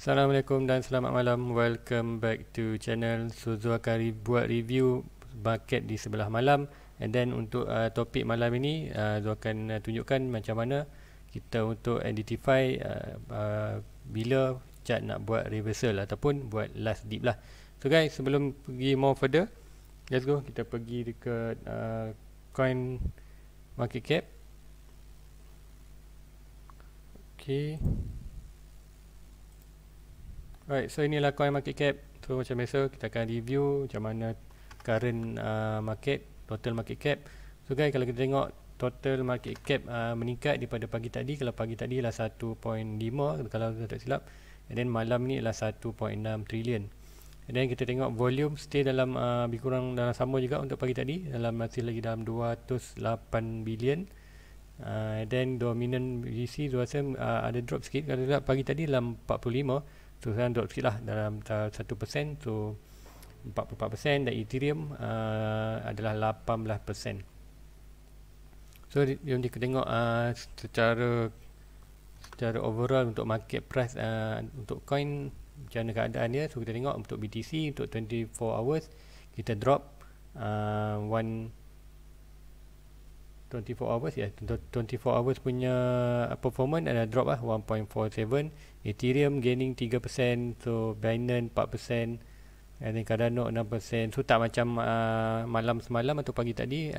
Assalamualaikum dan selamat malam. Welcome back to channel. So Zul akan buat review market di sebelah malam. And then untuk topik malam ini Zul akan tunjukkan macam mana kita untuk identify bila chart nak buat reversal ataupun buat last dip lah. So guys, sebelum pergi more further, let's go. Kita pergi dekat coin market cap. Okay. Alright, so inilah coin market cap. So macam biasa kita akan review macam mana current market, total market cap. So guys, kalau kita tengok total market cap meningkat daripada pagi tadi. Kalau pagi tadi lah 1.5 kalau saya tak silap. And then malam ni adalah 1.6 trilion. And then kita tengok volume stay dalam lebih kurang dalam sama juga untuk pagi tadi, dalam masih lagi dalam 208 bilion. Then dominant BTC tu rasa ada drop sikit. Kalau tak pagi tadi dalam 45. So sekarang drop sikit lah dalam 1%. So 44%. Dan Ethereum adalah 18%. So jom kita tengok secara overall untuk market price untuk coin macam mana keadaan dia. So kita tengok untuk BTC untuk 24 hours kita drop 24 hours ya, 24 hours punya performance ada drop lah 1.47. Ethereum gaining 3%, so Binance 4%, and then Cardano 6%. So tak macam malam semalam atau pagi tadi.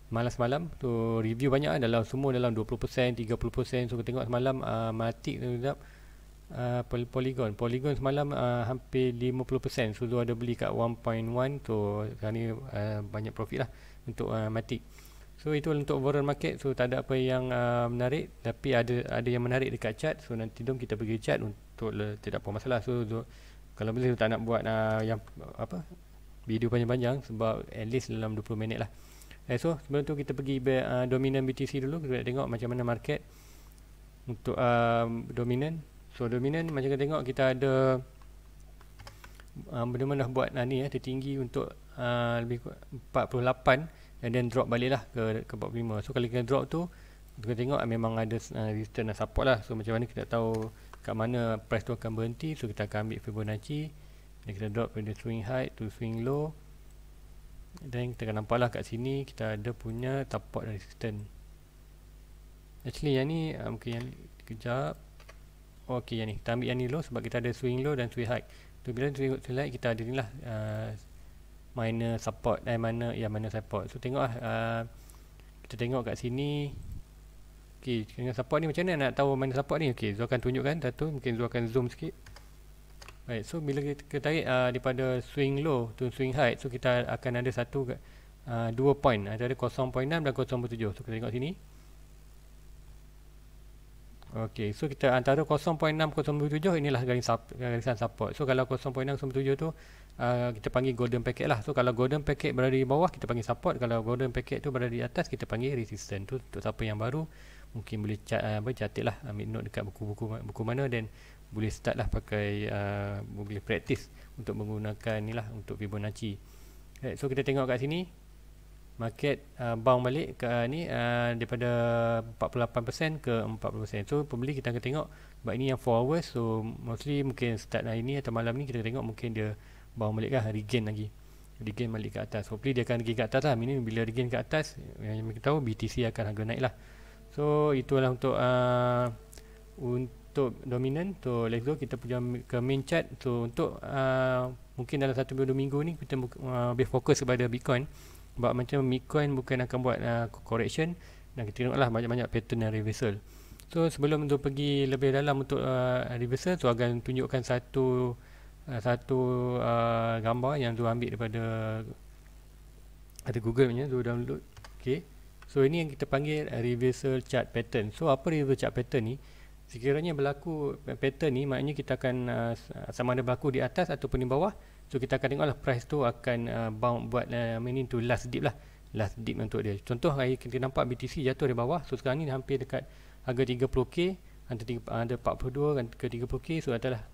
Malam semalam tu review banyak dalam semua dalam 20%, 30%. So kita tengok semalam Matic tu Polygon semalam hampir 50%. So tu ada beli kat 1.1. So sekarang ni banyak profit lah untuk Matic. So itu untuk overall market. So tak ada apa yang menarik, tapi ada yang menarik dekat chart. So nanti jom kita pergi chart untuk tidak apa masalah. So kalau boleh tak nak buat yang video panjang-panjang sebab at least dalam 20 minit lah. So sebelum tu kita pergi dominant BTC dulu. Kita tengok macam mana market untuk dominant. So dominant macam kita tengok kita ada benda-benda dah buat ni tertinggi untuk lebih kurang 48. And then drop balik lah ke 45. So kalau kita drop tu kita tengok memang ada resistance dan support lah. So macam mana kita tahu kat mana price tu akan berhenti. So kita akan ambil Fibonacci. Dan kita drop dari swing high to swing low. Dan kita akan nampak lah kat sini kita ada punya support dan resistance. Actually yang ni mungkin yang ni kejap. Ok, yang ni kita ambil yang ni low sebab kita ada swing low dan swing high. So bila swing high kita ada ni lah mana support mana support. So tengoklah kita tengok kat sini. Okey, dengan support ni macam mana nak tahu mana support ni? Okey, Zul akan tunjukkan satu, mungkin Zul akan zoom sikit. Baik, so bila kita tarik daripada swing low to swing high, so kita akan ada satu 2 point, ada 0.6 dan 0.7. So kita tengok sini. Okey, so kita antara 0.6 0.7 inilah garisan support. So kalau 0.6 0.7 tu kita panggil golden packet lah. So kalau golden packet berada di bawah kita panggil support, kalau golden packet tu berada di atas kita panggil resistance. Tu untuk siapa yang baru mungkin boleh catat lah, ambil note dekat buku mana, dan boleh start lah pakai boleh practice untuk menggunakan ni lah untuk Fibonacci. Right, so kita tengok kat sini market bounce balik ke ni daripada 48% ke 40%. So pembeli kita akan tengok sebab ini yang 4 hours. So mostly mungkin start hari ni atau malam ni kita tengok mungkin dia bounce balik kan, regain balik ke atas. Hopefully dia akan regain ke atas lah. Ini bila regain ke atas yang kita tahu BTC akan harga naik lah. So itulah untuk dominant. So let's go kita pergi ke main chart. So untuk mungkin dalam 1-2 minggu ni kita lebih fokus kepada Bitcoin. Sebab macam Bitcoin bukan akan buat correction, dan kita tengoklah banyak-banyak pattern dan reversal. So sebelum untuk pergi lebih dalam untuk reversal, so akan tunjukkan satu gambar yang tu ambil daripada ada Google punya, tu download. Okay, so ini yang kita panggil reversal chart pattern. So apa reversal chart pattern ni? Sekiranya berlaku pattern ni, maknanya kita akan sama ada berlaku di atas ataupun di bawah. So kita akan tengoklah price tu akan buat ini tu last dip lah, last dip untuk dia. Contoh hari kita nampak BTC jatuh dari bawah. So sekarang ni hampir dekat harga 30k, ada 42 ke 30k. So adalah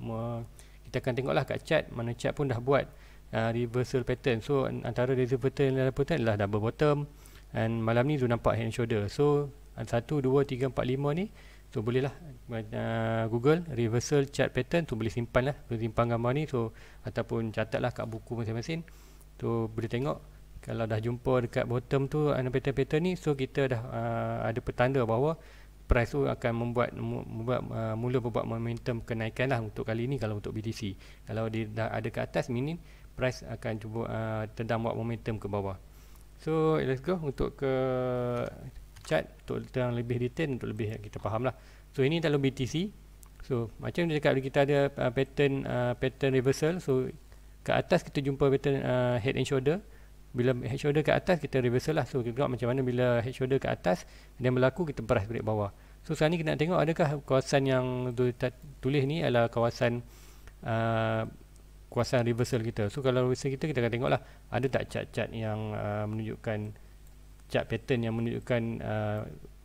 kita akan tengoklah kat chart, mana chart pun dah buat reversal pattern. So antara reversal pattern dan pattern adalah double bottom, dan malam ni tu nampak head and shoulder. So 1, 2, 3, 4, 5 ni So boleh lah Google reversal chart pattern, so boleh simpan lah, boleh simpan gambar ni, so ataupun catat lah kat buku masing-masing. So boleh tengok kalau dah jumpa dekat bottom tu pattern-pattern ni, so kita dah ada petanda bahawa price tu akan mula membuat momentum kenaikan lah untuk kali ni. Kalau untuk BTC, kalau dia dah ada ke atas, meaning price akan cuba tendang buat momentum ke bawah. So let's go untuk ke chart untuk yang lebih detail, untuk lebih kita faham lah. So ini dalam BTC. So macam dia cakap, kita ada pattern reversal. So ke atas kita jumpa pattern head and shoulder. Bila head shoulder ke atas, kita reversal lah. So kita tengok macam mana bila head shoulder ke atas dan berlaku, kita price break bawah. So sekarang ni kita nak tengok adakah kawasan yang tulis ni adalah kawasan reversal kita. So kalau reversal kita akan tengok lah ada tak chart-chart yang menunjukkan chart pattern yang menunjukkan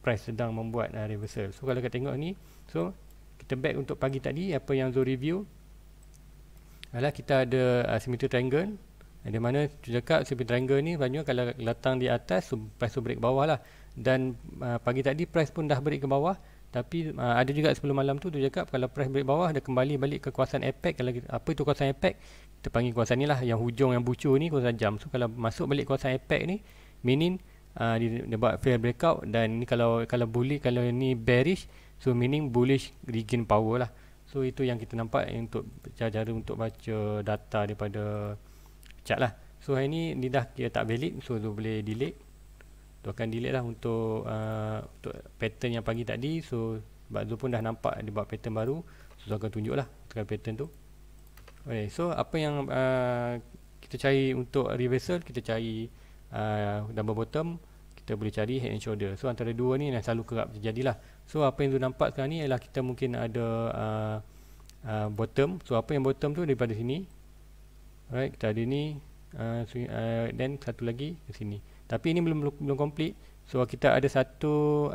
price sedang membuat reversal. So kalau kita tengok ni, so kita back untuk pagi tadi, apa yang Zul review adalah kita ada symmetry triangle. Di mana cakap symmetry triangle ni banyak kalau datang di atas, so price tu break bawah lah. Dan pagi tadi price pun dah break ke bawah. Tapi ada juga sebelum malam tu cakap kalau price break bawah, dia kembali balik ke kawasan apex. Kalau apa itu kawasan apex, kita panggil kawasan ni lah, yang hujung yang bucur ni, kawasan jam. So kalau masuk balik kawasan apex ni, meaning dia buat fair breakout. Dan ni kalau bullish, kalau ni bearish, so meaning bullish regain power lah. So itu yang kita nampak untuk cara untuk baca data daripada chart lah. So hari ni dah kira tak valid, so tu boleh delete. Tu akan delete lah untuk pattern yang pagi tadi. So sebab tu pun dah nampak dia buat pattern baru, so akan tunjuk lah pattern tu. Okay, so apa yang kita cari untuk reversal, kita cari double bottom, kita boleh cari head and shoulder. So antara dua ni yang selalu kerap terjadi lah. So apa yang tu nampak sekarang ni ialah kita mungkin ada bottom. So apa yang bottom tu daripada sini, alright, kita ada ni, dan satu lagi ke sini. Tapi ini belum complete. So kita ada satu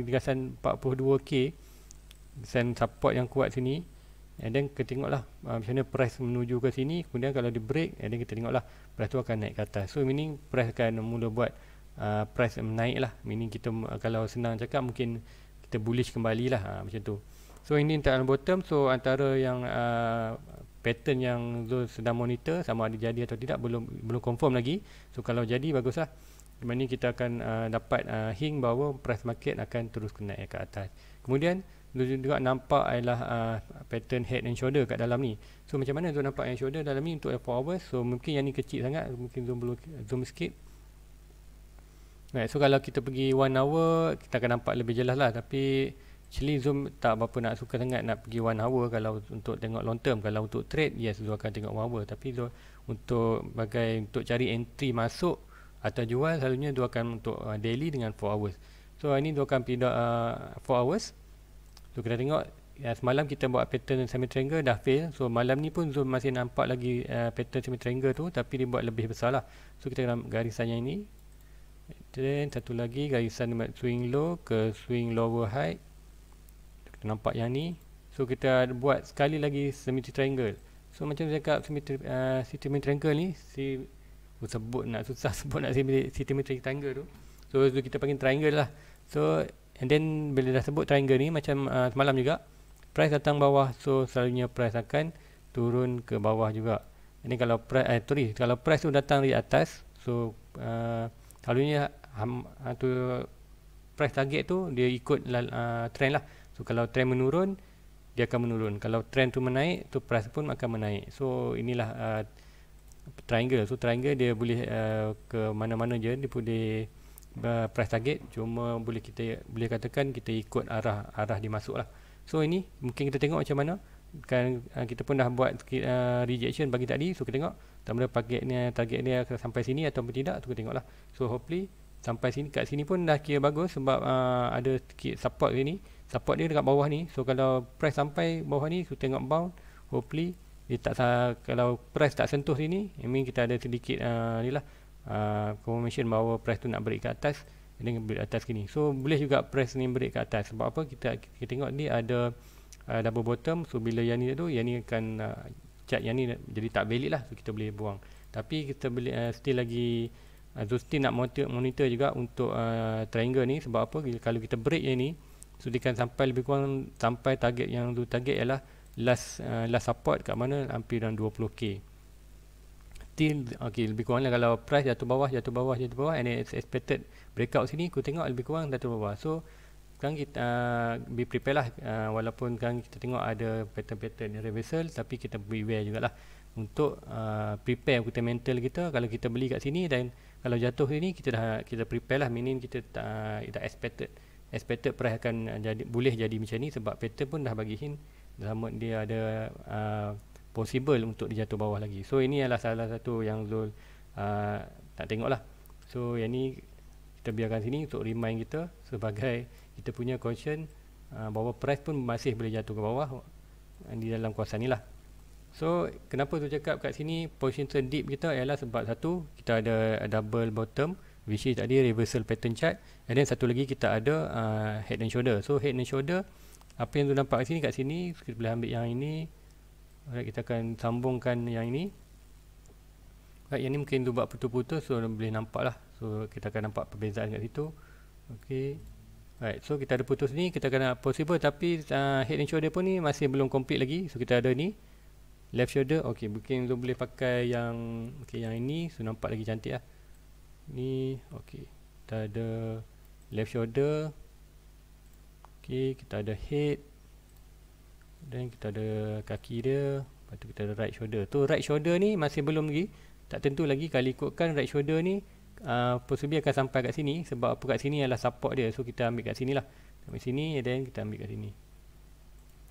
gasan 42k, gasan support yang kuat sini. And then kita tengoklah macam mana price menuju ke sini. Kemudian kalau dia break, and then kita tengoklah price tu akan naik ke atas. So meaning price akan mula buat price menaik lah. Meaning kita, kalau senang cakap, mungkin kita bullish kembali lah, macam tu. So ini untuk bottom. So antara yang pattern yang Zul sedang monitor, sama ada jadi atau tidak, belum confirm lagi. So kalau jadi, baguslah. Di mana kita akan dapat hint bahawa price market akan terus naik ke atas. Kemudian Zul juga nampak adalah pattern head and shoulder kat dalam ni. So macam mana Zul nampak head and shoulder dalam ni untuk 4 hours? So mungkin yang ni kecil sangat, mungkin Zul perlu zoom sikit. Right, so kalau kita pergi 1 hour, kita akan nampak lebih jelas lah. Tapi actually Zoom tak berapa nak suka sangat nak pergi 1 hour kalau untuk tengok long term. Kalau untuk trade, yes, Zul akan tengok 1 hour. Tapi Zul untuk cari entry masuk atau jual, selalunya Zul akan untuk daily dengan 4 hours. So ini Zul akan pergi 4 hours. So kita tengok semalam kita buat pattern semi triangle dah fail. So malam ni pun Zul masih nampak lagi pattern semi triangle tu, tapi dia buat lebih besar lah. So kita dalam garisan yang ini, dan satu lagi garisan swing low ke swing lower high, kita nampak yang ni. So kita buat sekali lagi symmetry triangle. So macam saya cakap, symmetry triangle ni susah sebut nak symmetry triangle tu. So kita panggil triangle lah. So and then bila dah sebut triangle ni, macam semalam juga price datang bawah, so selalunya price akan turun ke bawah juga. Ini kalau price tu datang di atas, so selalunya tu price target tu dia ikut trend lah. So kalau trend menurun, dia akan menurun. Kalau trend tu menaik, tu price pun akan menaik. So inilah triangle. So triangle dia boleh ke mana-mana je, dia boleh price target, cuma boleh katakan kita ikut arah dia masuk lah. So ini mungkin kita tengok macam mana kan, kita pun dah buat rejection bagi tadi. So kita tengok sama ada target dia sampai sini atau tidak, tu kita tengok lah. So hopefully sampai sini, kat sini pun dah kira bagus sebab ada sikit support sini. Support dia dekat bawah ni. So kalau price sampai bawah ni, so tengok bound, hopefully dia kalau price tak sentuh sini, I mean kita ada sedikit ni lah confirmation bahawa price tu nak break ke atas, dan break atas sini. So boleh juga price ni break ke atas. Sebab apa? Kita tengok ni ada double bottom. So bila yang ni akan chart yang ni jadi tak valid lah. So kita boleh buang. Tapi kita boleh still lagi still nak monitor juga untuk triangle ni. Sebab apa? Kalau kita break yang ni, So dia akan sampai lebih kurang sampai target yang tu target ialah last support kat mana hampir dalam 20k. Still okey, lebih kurang lah kalau price jatuh bawah and then it's expected breakout sini, aku tengok lebih kurang jatuh bawah. So sekarang kita be prepare lah, walaupun sekarang kita tengok ada pattern reversal, tapi kita beware jugalah untuk prepare kita mental kita. Kalau kita beli kat sini dan kalau jatuh sini, kita prepare lah, meaning kita dah expected price akan boleh jadi macam ni, sebab pattern pun dah bagi hint dia ada possible untuk dia jatuh bawah lagi. So ini adalah salah satu yang Zul tak tengok lah. So yang ni kita biarkan sini untuk remind kita sebagai kita punya caution bahawa price pun masih boleh jatuh ke bawah di dalam kawasan ni lah. So kenapa tu cakap kat sini position deep kita ialah sebab satu, kita ada double bottom which is tadi reversal pattern chart, and then satu lagi kita ada head and shoulder. So head and shoulder, apa yang tu nampak kat sini kita boleh ambil yang ini. Alright, kita akan sambungkan yang ini. Alright, yang ni mungkin tu buat putus-putus, so boleh nampak lah. So kita akan nampak perbezaan kat situ. Okay. Alright, so kita ada putus ni, kita akan possible, tapi head and shoulder pun ni masih belum complete lagi. So kita ada ni left shoulder. Okay, mungkin tu boleh pakai yang yang ini, so nampak lagi cantik lah. Ni okay, kita ada left shoulder. Okay, kita ada head, dan kita ada kaki dia. Lepas tu kita ada right shoulder. Tu right shoulder ni masih belum lagi, tak tentu lagi. Kalau ikutkan right shoulder ni possibly akan sampai kat sini, sebab apa kat sini adalah support dia. So kita ambil kat sini lah, ambil sini, dan kita ambil kat sini.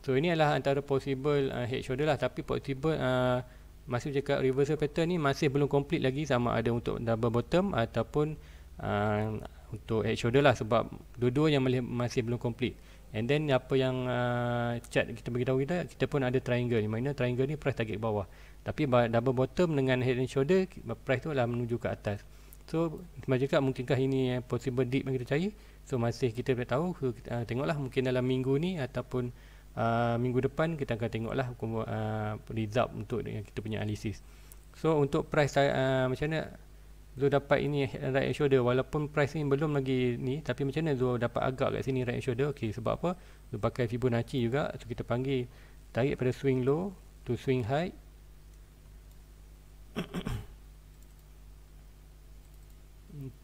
So ini adalah antara possible head shoulder lah. Tapi possible masih cakap reversal pattern ni masih belum complete lagi, sama ada untuk double bottom ataupun untuk head shoulder lah, sebab dua-dua yang masih belum complete. And then apa yang chart kita beritahu kita pun ada triangle ni, mana triangle ni price target bawah, tapi double bottom dengan head and shoulder price tu lah menuju ke atas. So macam cakap, mungkinkah ini possible dip yang kita cari? So masih kita tak tahu. So kita tengoklah, mungkin dalam minggu ni ataupun minggu depan kita akan tengoklah result untuk kita punya analisis. So untuk price macam mana Zul dapat ini right shoulder, walaupun price ni belum lagi ni, tapi macam mana Zul dapat agak kat sini right shoulder? Okey, sebab apa? Zul pakai Fibonacci juga. So kita panggil tarik pada swing low to swing high.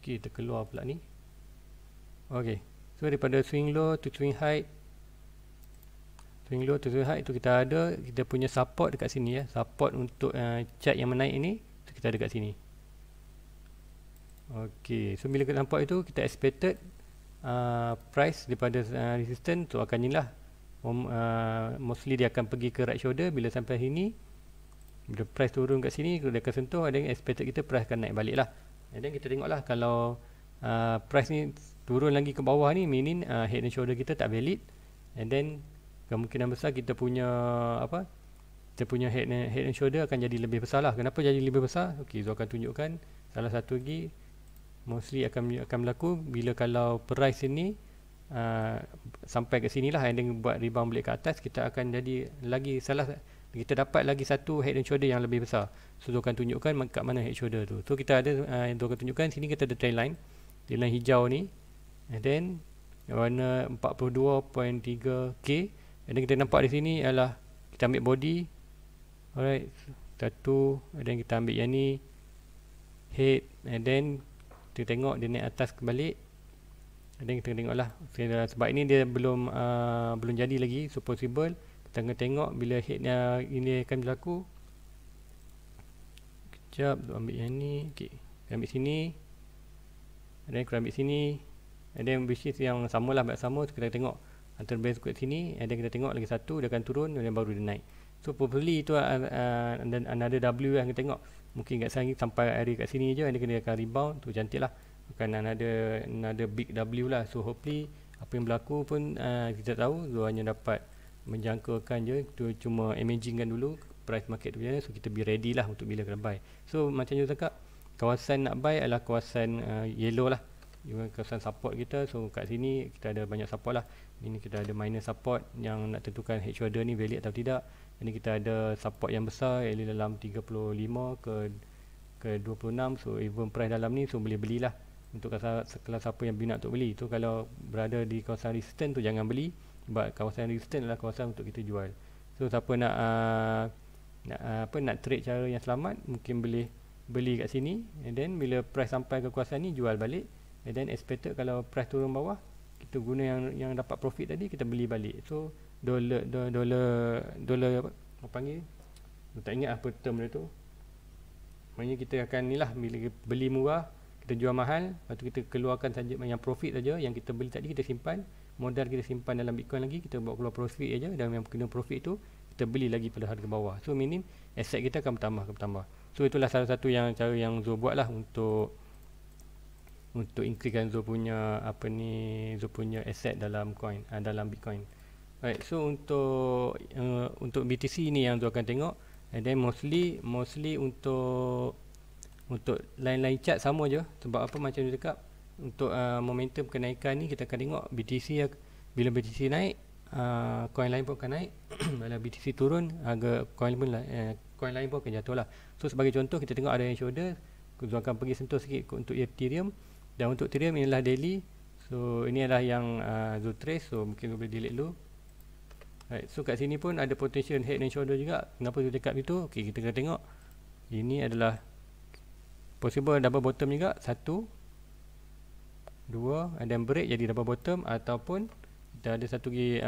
Okey, terkeluar pula ni. Okey, so daripada swing low to swing high, swing low to swing high itu kita ada kita punya support dekat sini ya. Support untuk chart yang menaik ini, so kita ada kat sini. Okey, so bila kita nampak itu, kita expected price daripada resistance tu akan ni lah. Mostly dia akan pergi ke right shoulder. Bila sampai sini, bila price turun kat sini, dia akan sentuh, dan expected kita price akan naik balik lah. And then kita tengok lah, kalau price ni turun lagi ke bawah ni, meaning head and shoulder kita tak valid. And then kemungkinan besar kita punya kita punya head and shoulder akan jadi lebih besar lah. Kenapa jadi lebih besar? Okey, so akan tunjukkan salah satu lagi. Mostly akan berlaku bila kalau price ini sampai ke sini lah, and then buat rebound balik ke atas, kita akan jadi lagi kita dapat lagi satu head and shoulder yang lebih besar. So tu akan tunjukkan kat mana head shoulder tu. So kita ada tu akan tunjukkan sini kita ada trend line hijau ni, and then warna 42.3k, and then kita nampak di sini adalah kita ambil body. Alright, satu, and then kita ambil yang ni head, and then kita tengok dia naik atas kembali, dan kita tengok lah, sebab ini dia belum jadi lagi. So possible kita akan tengok bila headnya ini akan berlaku. Kejap, ambil yang ni. Okay, ambil sini, dan kita ambil sini, and then which is yang sama lah, sama. So kita tengok antara base kat sini, and then kita tengok lagi satu, dia akan turun, dan baru dia naik. So probably itu another W yang kita tengok. Mungkin kat sini sampai area kat sini je, and dia akan rebound. Tu cantik lah, akan another big W lah. So hopefully apa yang berlaku pun kita tahu. So hanya dapat menjangkakan je, tu cuma imagingkan dulu price market tu macam mana. So kita be ready lah untuk bila kena buy. So macam je cakap, kawasan nak buy adalah kawasan yellow lah, kawasan support kita. So kat sini kita ada banyak support lah. Ini kita ada minor support yang nak tentukan head shoulder ni valid atau tidak. Ini kita ada support yang besar, iaitu dalam 35 ke 26. So even price dalam ni, so boleh belilah untuk kelas siapa yang minat untuk beli. Tu kalau berada di kawasan resistance tu jangan beli, sebab kawasan resistance adalah kawasan untuk kita jual. So siapa nak trade cara yang selamat, mungkin boleh beli kat sini, and then bila price sampai ke kawasan ni jual balik, and then expected kalau price turun bawah, kita guna yang dapat profit tadi, kita beli balik. So dollar apa panggil, tak ingat apa term dia tu. Maknanya kita akan ni lah, bila beli murah kita jual mahal, lepas tu kita keluarkan saja yang profit saja, yang kita beli tadi kita simpan, modal kita simpan dalam Bitcoin lagi, kita buat keluar profit aja, dan yang kena profit tu kita beli lagi pada harga bawah. So minim aset kita akan bertambah. So itulah salah satu cara yang Zul buat lah untuk increasekan Zul punya Zul punya aset dalam dalam Bitcoin. Right, so untuk BTC ni yang Zul akan tengok, and then mostly untuk lain-lain chart sama je. Sebab apa, macam dia cakap, untuk momentum kenaikan ni kita akan tengok BTC, bila BTC naik, coin lain pun akan naik. Bila BTC turun, harga coin lain pun akan jatuh lah. So sebagai contoh, kita tengok ada yang shoulder, kita akan pergi sentuh sikit untuk Ethereum, dan untuk Ethereum inilah daily. So ini adalah yang Zul trace, so mungkin boleh delete dulu. Right, so kat sini pun ada potential head and shoulder juga. Kenapa Zul cakap itu? Okay, kita akan tengok ini adalah possible double bottom juga, 1 2, and then break jadi double bottom, ataupun kita ada satu lagi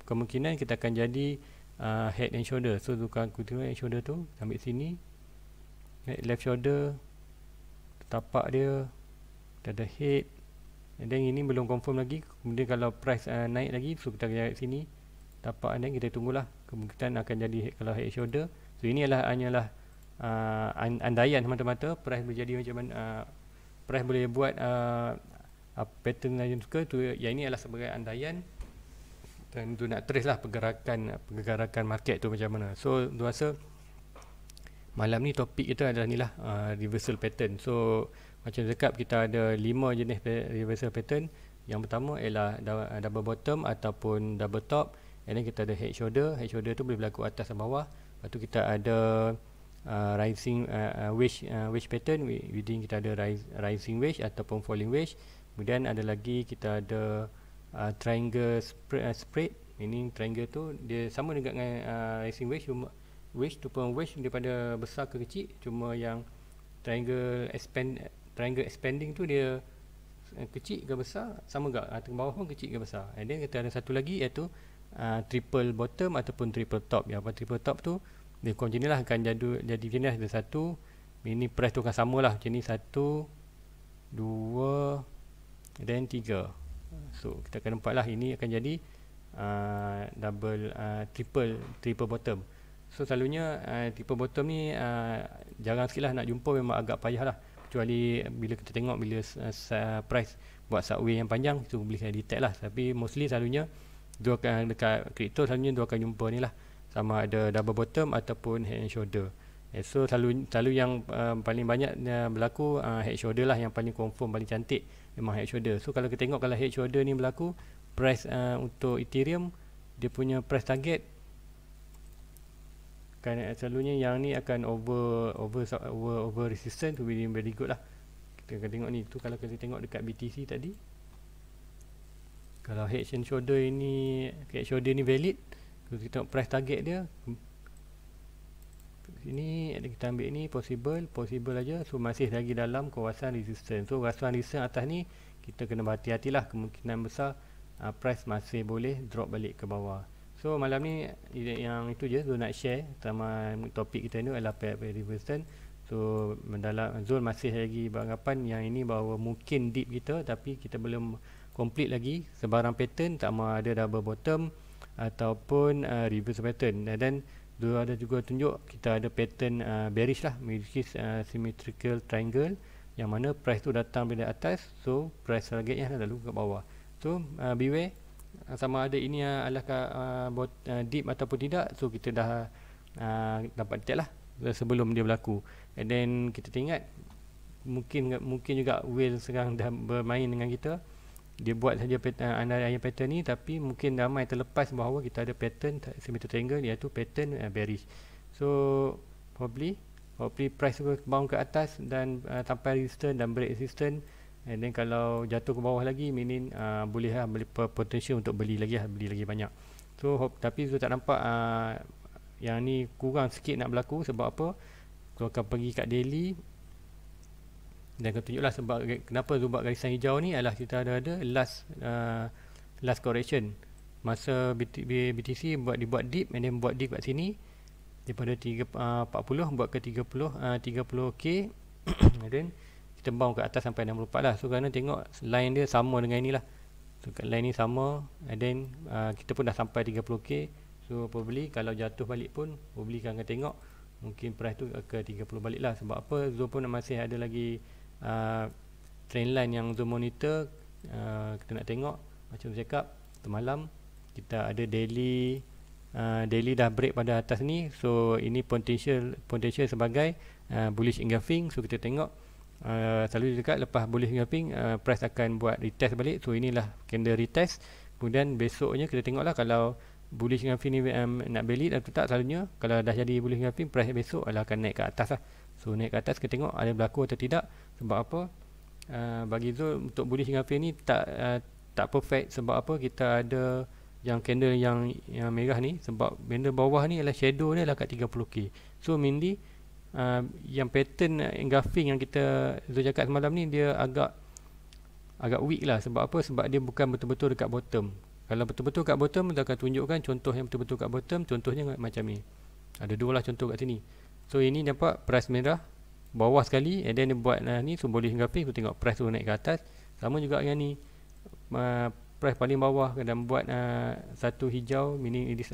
kemungkinan kita akan jadi head and shoulder. So tukar head and shoulder tu, ambil sini, left shoulder, tapak dia, kita ada head, and then ini belum confirm lagi. Kemudian kalau price naik lagi, so kita akan jadi sini tapak, and then kita tunggulah, kemungkinan akan jadi head, kalau head shoulder. So ini hanyalah andaian semata-mata. Price boleh jadi macam mana, price boleh buat pattern yang suka tu, yang ini adalah sebagai andaian, dan tu nak trace lah pergerakan market tu macam mana. So tu rasa malam ni topik kita adalah ni lah, reversal pattern. So macam cakap, kita ada 5 jenis reversal pattern. Yang pertama ialah double bottom ataupun double top, and then kita ada head shoulder. Head shoulder tu boleh berlaku atas dan bawah. Lepas tu kita ada rising wedge pattern, within kita ada rising wedge ataupun falling wedge. Kemudian ada lagi kita ada triangle spread. Ini triangle tu dia sama dengan rising wedge, cuma wedge tu pun wedge daripada besar ke kecil, cuma yang triangle expanding tu dia kecil ke besar, sama ke atas bawah pun kecil ke besar. And then kita ada satu lagi, iaitu triple bottom ataupun triple top. Yang apa triple top tu dia macam ni lah, akan jadi macam ni lah, ada satu, ini price tu akan sama lah macam ni, 1 2 dan 3. So kita akan nampak lah, ini akan jadi triple bottom. So selalunya triple bottom ni jarang sikit lah nak jumpa, memang agak payah lah, kecuali bila kita tengok bila price buat subway yang panjang, itu boleh detect lah. Tapi mostly selalunya dekat crypto selalunya dia akan jumpa ni lah, sama ada double bottom ataupun head and shoulder. So selalu yang paling banyak berlaku head shoulder lah, yang paling confirm, paling cantik memang head shoulder. So kalau kita tengok, kalau head shoulder ni berlaku, price untuk Ethereum, dia punya price target kan selalunya yang ni akan over resistance to be very good lah. Kita akan tengok ni tu, kalau kita tengok dekat BTC tadi, kalau head and shoulder ni valid, kita tengok price target dia sini, kita ambil ni possible aja. So masih lagi dalam kawasan resistance. So kawasan resistance atas ni kita kena berhati-hatilah, kemungkinan besar price masih boleh drop balik ke bawah. So malam ni yang itu je Zul nak share, sama topik kita ni adalah pair resistance. So mendalam Zul masih lagi beranggapan yang ini bahawa mungkin deep kita, tapi kita belum complete lagi sebarang pattern, sama ada double bottom ataupun reverse pattern. Dan Zul ada juga tunjuk kita ada pattern bearish lah, which is symmetrical triangle, yang mana price tu datang dari atas, so price targetnya lalu ke bawah. So beware, sama ada ini adalah deep ataupun tidak. So kita dah dapat detect lah sebelum dia berlaku. And then kita ingat, mungkin juga whale sekarang dah bermain dengan kita, dia buat saja andaian pattern ni, tapi mungkin ramai terlepas bahawa kita ada pattern symmetrical triangle, iaitu pattern bearish. So hopefully price bounce ke atas dan sampai resistance dan break resistance, And then kalau jatuh ke bawah lagi, meaning boleh lah, potential untuk beli lagi lah, beli lagi banyak. So tapi Zul tak nampak yang ni kurang sikit nak berlaku. Sebab apa? Zul akan pergi kat daily dan akan tunjuklah sebab kenapa Zul buat garisan hijau ni adalah kita ada last correction. Masa BTC dibuat dip, and then buat dip kat sini daripada 40 buat ke 30k and then kita bounce ke atas sampai 64 lah. So kerana tengok line dia sama dengan inilah. So kat line ni sama, and then kita pun dah sampai 30k. So probably kalau jatuh balik pun probably akan tengok mungkin price tu ke 30 balik lah. Sebab apa? Zul pun masih ada lagi trend line yang Zul monitor. Kita nak tengok macam Zul cakap semalam kita ada daily dah break pada atas ni. So ini potential sebagai bullish engulfing. So kita tengok selalu dekat lepas bullish engulfing, price akan buat retest balik. So inilah candle retest. Kemudian besoknya kita tengoklah kalau bullish engulfing ni nak valid atau tak. Selalunya kalau dah jadi bullish engulfing, price besok akan naik ke atas lah. So naik ke atas, kita tengok ada berlaku atau tidak. Sebab apa? Bagi Zul untuk bullish engulfing ni tak perfect. Sebab apa? Kita ada yang candle yang merah ni. Sebab candle bawah ni adalah shadow dia adalah kat 30k. So mainly yang pattern engulfing yang kita Zul cakap semalam ni dia agak weak lah. Sebab apa? Sebab dia bukan betul-betul dekat bottom. Kalau betul-betul kat bottom, kita akan tunjukkan contoh yang betul-betul kat bottom. Contohnya macam ni. Ada dua lah contoh kat sini. So ini nampak price merah bawah sekali, and then dia buat ni, so boleh engulfing. So tengok price tu naik ke atas. Sama juga dengan ni, price paling bawah dan buat satu hijau, meaning it is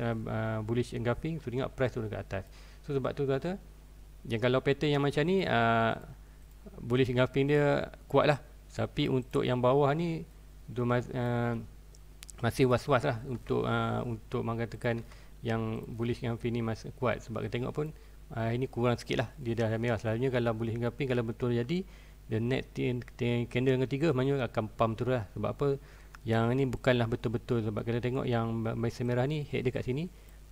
bullish engulfing. So tengok price tu dekat atas. So sebab tu kata yang kalau pattern yang macam ni bullish engulfing dia kuat lah. Tapi untuk yang bawah ni masih was-was lah untuk mengatakan yang bullish engulfing ni masih kuat. Sebab kita tengok pun ini kurang sikit lah, dia dah merah. Selalunya kalau bullish engulfing, kalau betul jadi the net candle yang ketiga maknanya akan pump terus lah. Sebab apa? Yang ni bukanlah betul-betul. Sebab kita tengok yang base merah ni, head dia kat sini,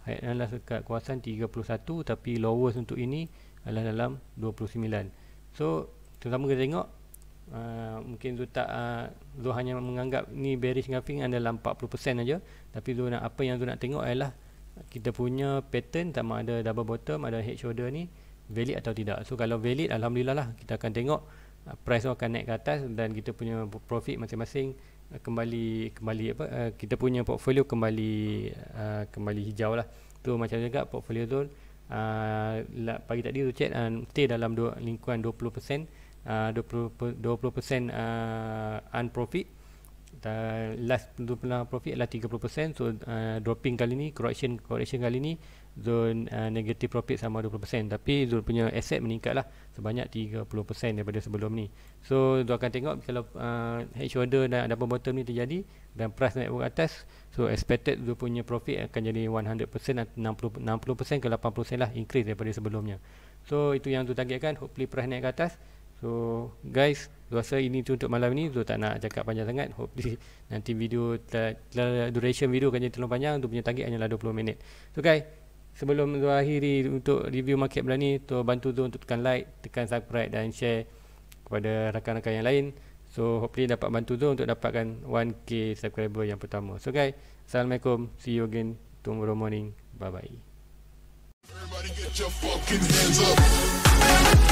head adalah dekat kawasan 31, tapi lowest untuk ini adalah dalam 29. So terutama kita tengok mungkin Zul hanya menganggap ni bearish engulfing adalah 40% aja. Tapi apa yang Zul nak tengok adalah kita punya pattern, sama ada double bottom, ada head shoulder ni valid atau tidak. So kalau valid, alhamdulillah lah, kita akan tengok price tu akan naik ke atas dan kita punya profit masing-masing kembali kita punya portfolio kembali hijau lah. Tu macam juga portfolio Zul pagi tadi tu check stay dalam lingkungan 20% unprofit. Last profit adalah 30%. So dropping kali ni, correction kali ni Zul negative profit sama 20%. Tapi Zul punya asset meningkat lah sebanyak 30% daripada sebelum ni. So Zul akan tengok kalau head shoulder dan double bottom ni terjadi dan price naik ke atas, so expected Zul punya profit akan jadi 100%, 60% ke 80% lah increase daripada sebelumnya. So itu yang Zul targetkan, hopefully price naik ke atas. So guys, Zul rasa ini tu untuk malam ni. Zul tak nak cakap panjang sangat. Hopefully nanti video duration video akan jadi terlalu panjang. Zul punya target hanyalah 20 minit. So guys, sebelum Zul akhiri untuk review market bulan ni, tu bantu Zul untuk tekan like, tekan subscribe dan share kepada rakan-rakan yang lain. So hopefully dapat bantu Zul untuk dapatkan 1k subscriber yang pertama. So guys, Assalamualaikum. See you again tomorrow morning. Bye bye. Everybody get your fucking hands up.